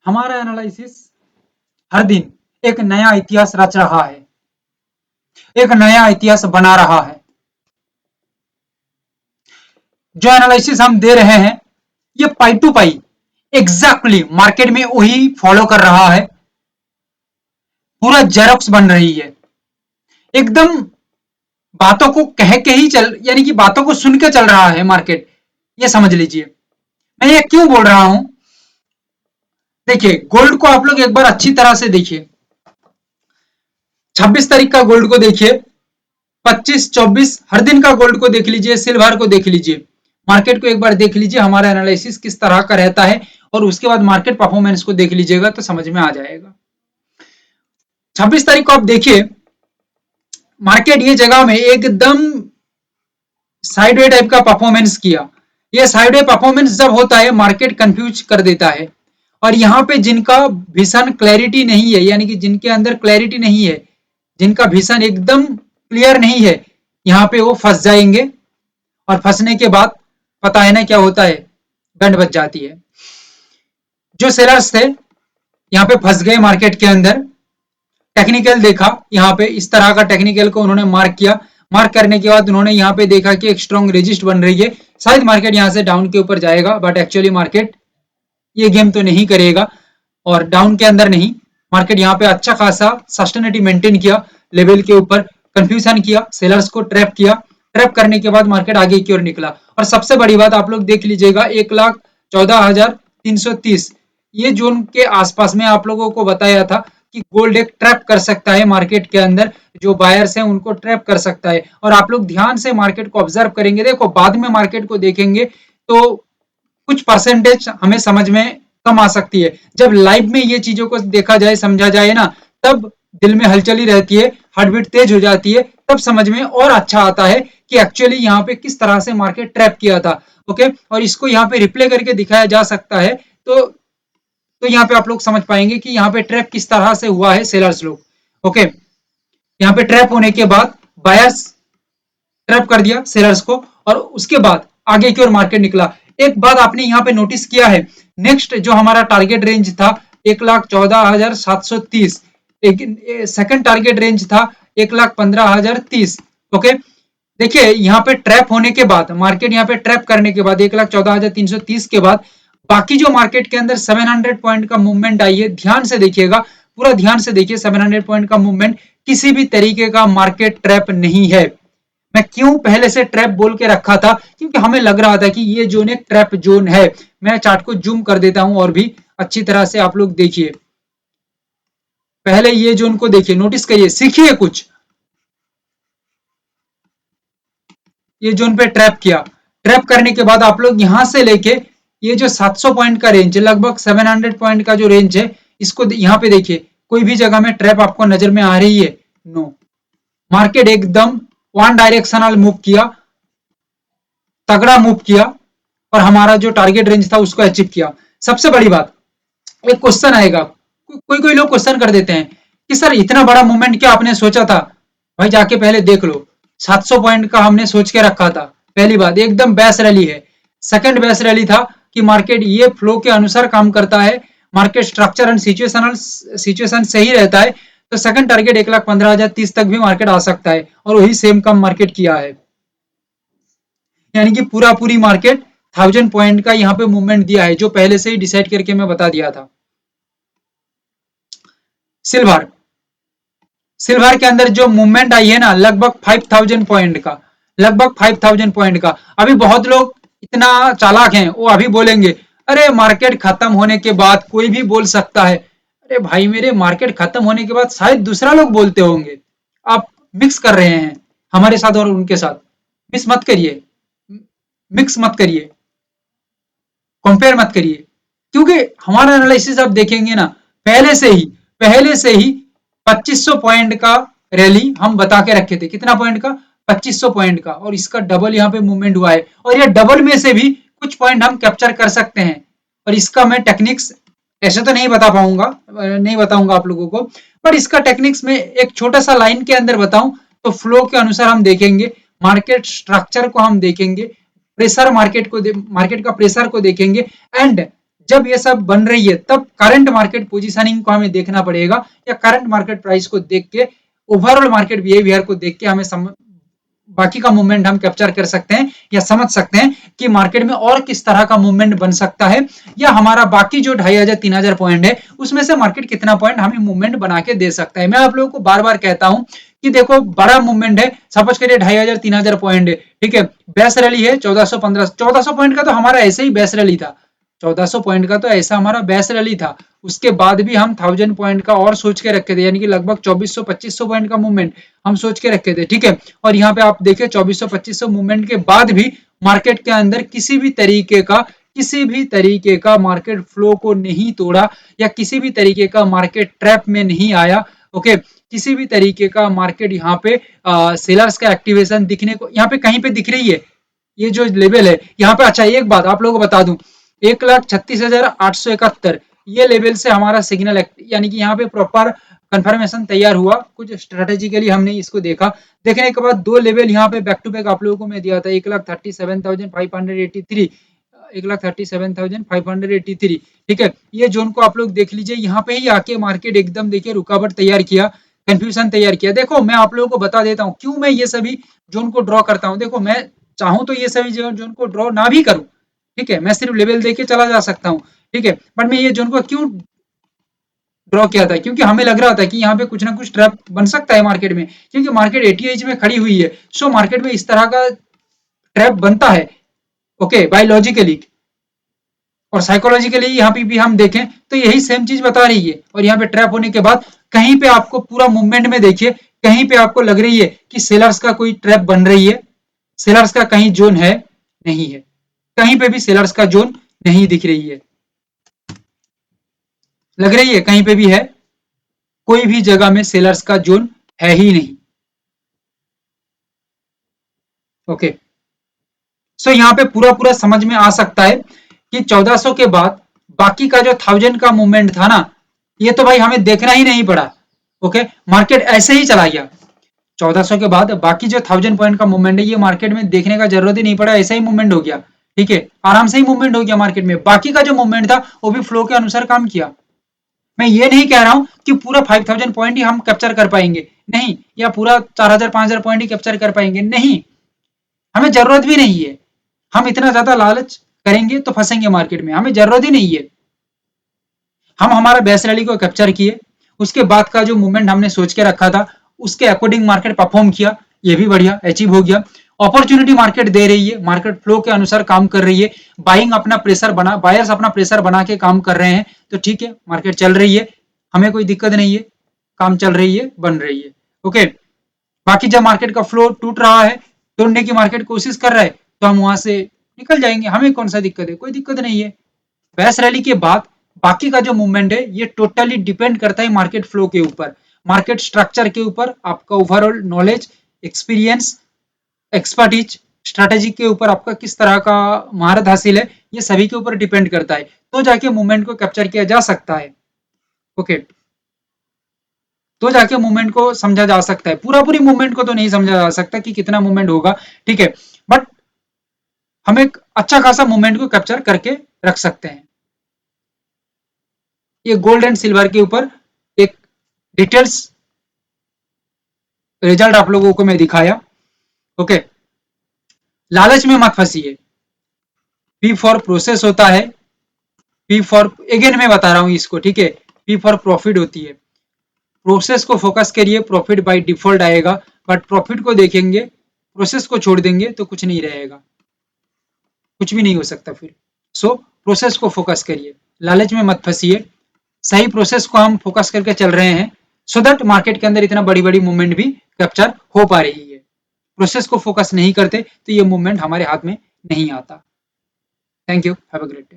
हमारा एनालिसिस हर दिन एक नया इतिहास रच रहा है, एक नया इतिहास बना रहा है। जो एनालिसिस हम दे रहे हैं ये पाई टू पाई एग्जैक्टली मार्केट में वही फॉलो कर रहा है, पूरा जेरोक्स बन रही है एकदम। बातों को कह के ही चल, यानी कि बातों को सुन के चल रहा है मार्केट, ये समझ लीजिए। मैं ये क्यों बोल रहा हूं, देखिए गोल्ड को आप लोग एक बार अच्छी तरह से देखिए। 26 तारीख का गोल्ड को देखिए, 25, 24 हर दिन का गोल्ड को देख लीजिए, सिल्वर को देख लीजिए, मार्केट को एक बार देख लीजिए हमारा एनालिसिस किस तरह का रहता है, और उसके बाद मार्केट परफॉर्मेंस को देख लीजिएगा तो समझ में आ जाएगा। 26 तारीख को आप देखिए, मार्केट ये जगह में एकदम साइडवे टाइप का परफॉर्मेंस किया। ये साइडवे परफॉर्मेंस जब होता है मार्केट कंफ्यूज कर देता है, और यहाँ पे जिनका विजन क्लैरिटी नहीं है, यानी कि जिनके अंदर क्लैरिटी नहीं है, जिनका विजन एकदम क्लियर नहीं है, यहाँ पे वो फंस जाएंगे, और फंसने के बाद पता है ना क्या होता है, गंड बच जाती है। जो सेलर्स थे यहाँ पे फंस गए मार्केट के अंदर, टेक्निकल देखा, यहाँ पे इस तरह का टेक्निकल को उन्होंने मार्क किया, मार्क करने के बाद उन्होंने यहाँ पे देखा कि एक स्ट्रॉन्ग रेजिस्ट बन रही है, शायद मार्केट यहाँ से डाउन के ऊपर जाएगा, बट एक्चुअली मार्केट ये गेम तो नहीं करेगा, और डाउन के अंदर नहीं, मार्केट यहाँ पे अच्छा खासा सस्टेनिटी मेंटेन किया, लेवल के ऊपर कंफ्यूजन किया, सेलर्स को ट्रैप किया, ट्रैप करने के बाद मार्केट आगे की ओर निकला। और सबसे बड़ी बात आप लोग देख लीजिएगा, 1,14,330 ये जोन के आसपास में आप लोगों को बताया था कि गोल्ड एक ट्रैप कर सकता है मार्केट के अंदर, जो बायर्स हैं उनको ट्रैप कर सकता है। और आप लोग ध्यान से मार्केट को ऑब्जर्व करेंगे, देखो बाद में मार्केट को देखेंगे तो कुछ परसेंटेज हमें समझ में कम आ सकती है, जब लाइव में ये चीजों को देखा जाए, समझा जाए ना, तब दिल में हलचली रहती है, हार्ट बीट तेज हो जाती है, तब समझ में और अच्छा आता है कि एक्चुअली यहाँ पे किस तरह से मार्केट ट्रैप किया था। ओके, और इसको यहाँ पे रिप्ले करके दिखाया जा सकता है, तो यहाँ पे आप लोग समझ पाएंगे कि यहाँ पे ट्रैप किस तरह से हुआ है सेलर्स लोग। ओके, यहाँ पे ट्रैप होने के बाद बायर्स ट्रैप कर दिया सेलर्स को, और उसके बाद आगे की ओर मार्केट निकला। एक बात आपने यहाँ पे नोटिस किया है, नेक्स्ट जो हमारा टारगेट रेंज था 1,14,730, सेकंड टारगेट रेंज था 1,15,030। ओके, देखिए यहाँ पे ट्रैप होने के बाद, मार्केट यहाँ पे ट्रैप करने के बाद 1,14,330 के बाद बाकी जो मार्केट के अंदर 700 पॉइंट का मूवमेंट आई है, ध्यान से देखिएगा, पूरा ध्यान से देखिए, 700 पॉइंट का मूवमेंट किसी भी तरीके का मार्केट ट्रैप नहीं है। मैं क्यों पहले से ट्रैप बोल के रखा था, क्योंकि हमें लग रहा था कि ये जोन एक ट्रैप जोन है। मैं चार्ट को जूम कर देता हूं और भी अच्छी तरह से आप लोग देखिए, पहले ये जोन को देखिए, नोटिस करिए, सीखिए कुछ। ये जोन पे ट्रैप किया, ट्रैप करने के बाद आप लोग यहां से लेके ये जो 700 पॉइंट का रेंज है, लगभग 700 पॉइंट का जो रेंज है, इसको यहाँ पे देखिए, कोई भी जगह में ट्रैप आपको नजर में आ रही है? नो। मार्केट एकदम वन डायरेक्शनल मूव किया, तगड़ा मूव किया, और हमारा जो टारगेट रेंज था उसको अचीव किया। सबसे बड़ी बात, एक क्वेश्चन आएगा, कोई कोई लोग क्वेश्चन कर देते हैं कि सर इतना बड़ा मूवमेंट क्या आपने सोचा था? भाई जाके पहले देख लो, 700 पॉइंट का हमने सोच के रखा था। पहली बात, एकदम बेस रैली है। सेकंड बेस रैली था कि मार्केट ये फ्लो के अनुसार काम करता है, मार्केट स्ट्रक्चर एंड सिचुएशन सही रहता है, तो सेकंड टारगेट 1,15,030 तक भी मार्केट आ सकता है, और वही सेम कम मार्केट किया है। यानी कि पूरी मार्केट 1000 पॉइंट का यहाँ पे मूवमेंट दिया है, जो पहले से ही डिसाइड करके मैं बता दिया था। सिल्वर, सिल्वर के अंदर जो मूवमेंट आई है ना, लगभग 5000 पॉइंट का, लगभग 5000 पॉइंट का। अभी बहुत लोग इतना चालाक हैं, वो अभी बोलेंगे अरे मार्केट खत्म होने के बाद कोई भी बोल सकता है। अरे भाई मेरे, मार्केट खत्म होने के बाद शायद दूसरा लोग बोलते होंगे। आप मिक्स कर रहे हैं हमारे साथ और उनके साथ, मिक्स मत करिए, मिक्स मत करिए, कंपेयर मत करिए, क्योंकि हमारा एनालिसिस आप देखेंगे ना, पहले से ही 2500 पॉइंट का रैली हम बता के रखे थे। कितना पॉइंट का? 2500 पॉइंट का, और इसका डबल यहाँ पे मूवमेंट हुआ है, और ये डबल में से भी कुछ पॉइंट हम कैप्चर कर सकते हैं। और इसका मैं टेक्निक्स ऐसे तो नहीं बता पाऊंगा, नहीं बताऊंगा आप लोगों को, पर इसका टेक्निक्स में एक छोटा सा लाइन के अंदर बताऊं तो फ्लो के अनुसार हम देखेंगे, मार्केट स्ट्रक्चर को हम देखेंगे, प्रेशर मार्केट का प्रेशर को देखेंगे, एंड जब ये सब बन रही है तब करंट मार्केट पोजीशनिंग को हमें देखना पड़ेगा, या करंट मार्केट प्राइस को देख के, ओवरऑल मार्केट बिहेवियर को देख के हमें बाकी का मूवमेंट हम कैप्चर कर सकते हैं या समझ सकते हैं कि मार्केट में और किस तरह का मूवमेंट बन सकता है, या हमारा बाकी जो 2500-3000 पॉइंट है उसमें से मार्केट कितना पॉइंट हमें मूवमेंट बना के दे सकता है। मैं आप लोगों को बार बार कहता हूं कि देखो बड़ा मूवमेंट है, सपोज करिए 2500-3000 पॉइंट है, ठीक है, बेस रैली है 1400 पॉइंट का, तो हमारा ऐसे ही बेस रैली था, 1400 पॉइंट का तो ऐसा हमारा बेस रैली था। उसके बाद भी हम 1000 पॉइंट का और सोच के रखे थे, यानी कि लगभग 2400-2500 पॉइंट का मूवमेंट हम सोच के रखे थे, ठीक है। और यहाँ पे आप देखिए 2400-2500 मूवमेंट के बाद भी मार्केट के अंदर किसी भी तरीके का मार्केट फ्लो को नहीं तोड़ा, या किसी भी तरीके का मार्केट ट्रैप में नहीं आया। ओके, किसी भी तरीके का मार्केट यहाँ पे सेलर्स का एक्टिवेशन दिखने को यहाँ पे कहीं पे दिख रही है, ये जो लेवल है यहाँ पे। अच्छा, एक बात आप लोगों को बता दूं, 1,36,871 ये लेवल से हमारा सिग्नल, यानी कि यहाँ पे प्रॉपर कंफर्मेशन तैयार हुआ, कुछ स्ट्रेटेजिकली हमने इसको देखा, देखने के बाद दो लेवल यहाँ पे बैक टू बैक आप लोगों को मैं दिया था, 1,37,583, 1,37,583, ठीक है। ये जोन को आप लोग देख लीजिए, यहाँ पे ही आके मार्केट एकदम देखिए रुकावट तैयार किया, कंफ्यूजन तैयार किया। देखो मैं आप लोगों को बता देता हूँ क्यों मैं ये सभी जोन को ड्रॉ करता हूँ। देखो मैं चाहूं तो ये सभी जोन को ड्रॉ ना भी करूं, ठीक है, मैं सिर्फ लेवल देके चला जा सकता हूँ, ठीक है, बट मैं ये जोन को क्यों ड्रॉ किया था, क्योंकि हमें लग रहा था कि यहाँ पे कुछ ना कुछ ट्रैप बन सकता है मार्केट में, क्योंकि मार्केट 80 में खड़ी हुई है, सो मार्केट में इस तरह का ट्रैप बनता है, ओके, बायोलॉजिकली और साइकोलॉजिकली यहाँ पे भी हम देखें तो यही सेम चीज बता रही है। और यहाँ पे ट्रैप होने के बाद कहीं पे आपको पूरा मूवमेंट में देखिए, कहीं पे आपको लग रही है कि सेलर्स का कोई ट्रैप बन रही है, सेलर्स का कहीं जोन है नहीं है, कहीं पे भी सेलर्स का जोन नहीं दिख रही है, लग रही है कहीं पे भी है, कोई भी जगह में सेलर्स का जोन है ही नहीं। ओके, सो यहाँ पे पूरा पूरा समझ में आ सकता है कि 1400 के बाद बाकी का जो 1000 का मूवमेंट था ना, ये तो भाई हमें देखना ही नहीं पड़ा। ओके, मार्केट ऐसे ही चला गया, 1400 के बाद बाकी जो 1000 पॉइंट का मूवमेंट है ये मार्केट में देखने का जरूरत ही नहीं पड़ा, ऐसा ही मूवमेंट हो गया, ठीक है, आराम से ही मूवमेंट हो गया मार्केट में। बाकी का जो मूवमेंट था वो भी फ्लो के अनुसार काम किया। मैं ये नहीं कह रहा हूं कि पूरा 5000 पॉइंट ही हम कैप्चर कर पाएंगे, नहीं, या पूरा 4000-5000 पॉइंट ही कैप्चर कर पाएंगे, नहीं, हमें जरूरत भी नहीं है। हम इतना ज्यादा लालच करेंगे तो फंसेंगे मार्केट में, हमें जरूरत ही नहीं है। हम हमारा बेस रैली को कैप्चर किए, उसके बाद का जो मूवमेंट हमने सोच के रखा था उसके अकॉर्डिंग मार्केट परफॉर्म किया, ये भी बढ़िया अचीव हो गया। अपॉर्चुनिटी मार्केट दे रही है, मार्केट फ्लो के अनुसार काम कर रही है, बायर्स अपना प्रेशर बना के काम कर रहे हैं, तो ठीक है, मार्केट चल रही है, हमें कोई दिक्कत नहीं है, काम चल रही है, बन रही है। ओके, बाकी जब मार्केट का फ्लो टूट रहा है, तोड़ने की मार्केट कोशिश कर रहा है, तो हम वहां से निकल जाएंगे, हमें कौन सा दिक्कत है, कोई दिक्कत नहीं है। बेस रैली के बाद बाकी का जो मूवमेंट है ये टोटली डिपेंड करता है मार्केट फ्लो के ऊपर, मार्केट स्ट्रक्चर के ऊपर, आपका overall knowledge, experience, expertise, strategy के ऊपर आपका किस तरह का महारत हासिल है, ये सभी के ऊपर डिपेंड करता है, तो जाके मूवमेंट को कैप्चर किया जा सकता है। ओके, तो जाके मूवमेंट को समझा जा सकता है, पूरा पूरी मूवमेंट को तो नहीं समझा जा सकता कि कितना मूवमेंट होगा, ठीक है, बट हम एक अच्छा खासा मूवमेंट को कैप्चर करके रख सकते हैं। ये गोल्ड एंड सिल्वर के ऊपर एक डिटेल्स रिजल्ट आप लोगों को मैं दिखाया। ओके, लालच में मत फंसिए, पी फॉर प्रोसेस होता है, पी फॉर, अगेन मैं बता रहा हूं इसको, ठीक है, पी फॉर प्रॉफिट होती है, प्रोसेस को फोकस करिए, प्रॉफिट बाय डिफॉल्ट आएगा, बट प्रॉफिट को देखेंगे, प्रोसेस को छोड़ देंगे तो कुछ नहीं रहेगा, कुछ भी नहीं हो सकता फिर। सो प्रोसेस को फोकस करिए, लालच में मत फंसिए, सही प्रोसेस को हम फोकस करके चल रहे हैं, सो दैट मार्केट के अंदर इतना बड़ी बड़ी मूवमेंट भी कैप्चर हो पा रही है। प्रोसेस को फोकस नहीं करते तो ये मूवमेंट हमारे हाथ में नहीं आता। Thank you, have a great day.